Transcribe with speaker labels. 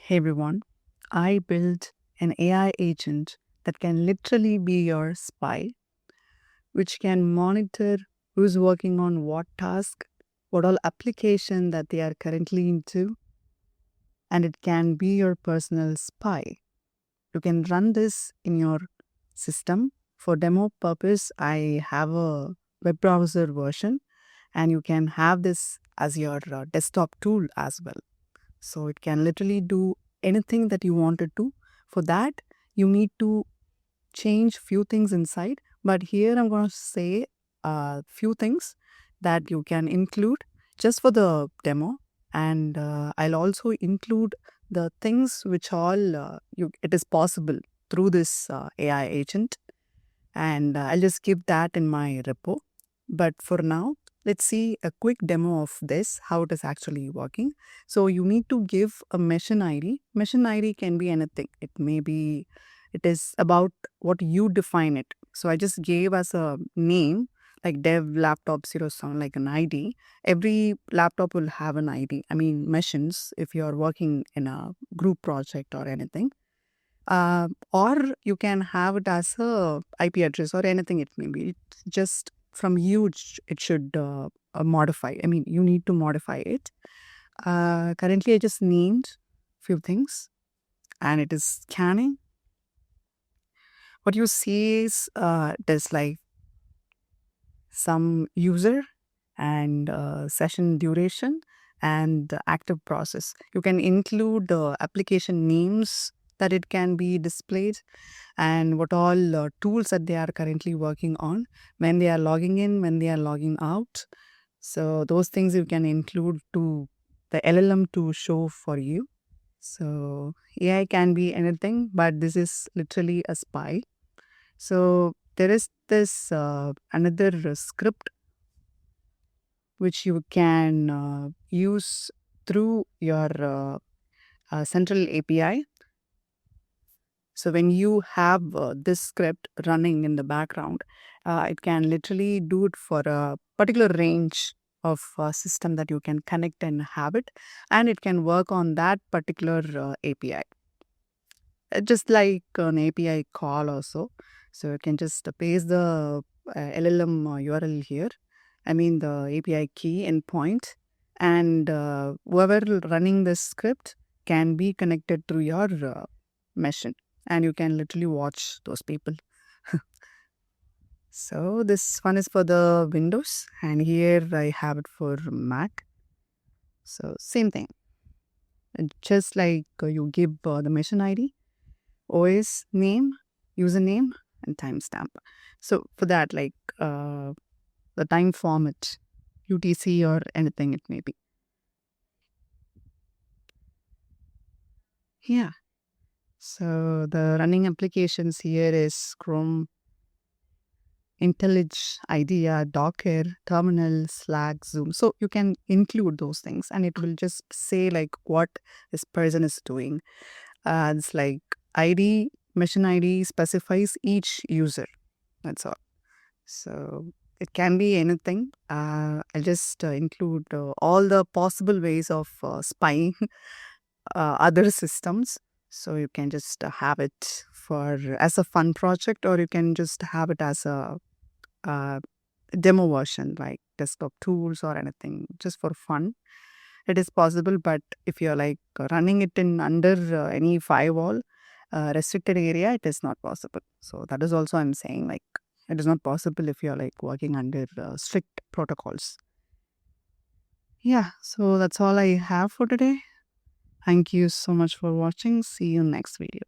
Speaker 1: Hey everyone, I built an AI agent that can literally be your spy, which can monitor who's working on what task, what all application that they are currently into, and it can be your personal spy. You can run this in your system. For demo purpose, I have a web browser version, and you can have this as your desktop tool as well. So it can literally do anything that you wanted to. For that, you need to change few things inside. But here I'm going to say a few things that you can include just for the demo. And I'll also include the things which all it is possible through this AI agent. And I'll just keep that in my repo. But for now, let's see a quick demo of this, how it is actually working. So you need to give a machine ID. Machine ID can be anything. It is about what you define it. So I just gave as a name, like dev laptop 07, like an ID. Every laptop will have an ID. I mean, machines, if you're working in a group project or anything. Or you can have it as a IP address or anything it may be. It's just from you, it should modify. I mean, you need to modify it. Currently, I just named few things and it is scanning. What you see is there's like some user and session duration and the active process. You can include the application names that it can be displayed and what all tools that they are currently working on, when they are logging in, when they are logging out. So those things you can include to the LLM to show for you. So AI can be anything, but this is literally a spy. So there is this another script which you can use through your central API. So when you have this script running in the background, it can literally do it for a particular range of system that you can connect and have it, and it can work on that particular API. Just like an API call also. So you can just paste the LLM URL here. I mean the API key endpoint, and whoever running this script can be connected through your machine, and you can literally watch those people. So this one is for the Windows, and here I have it for Mac. So same thing. And just like you give the machine ID, OS name, username, and timestamp. So for that, like the time format, UTC or anything it may be. Yeah. So the running applications here is Chrome, IntelliJ, IDEA, Docker, Terminal, Slack, Zoom. So you can include those things and it will just say like what this person is doing. It's like ID, machine ID specifies each user. That's all. So it can be anything. I'll just include all the possible ways of spying other systems. So you can just have it for as a fun project, or you can just have it as a uh, demo version, like desktop tools or anything, just for fun. It is possible, but if you're like running it in under any firewall restricted area, it is not possible. So that is also I'm saying like it is not possible if you're like working under strict protocols. Yeah, so that's all I have for today. Thank you so much for watching. See you next video.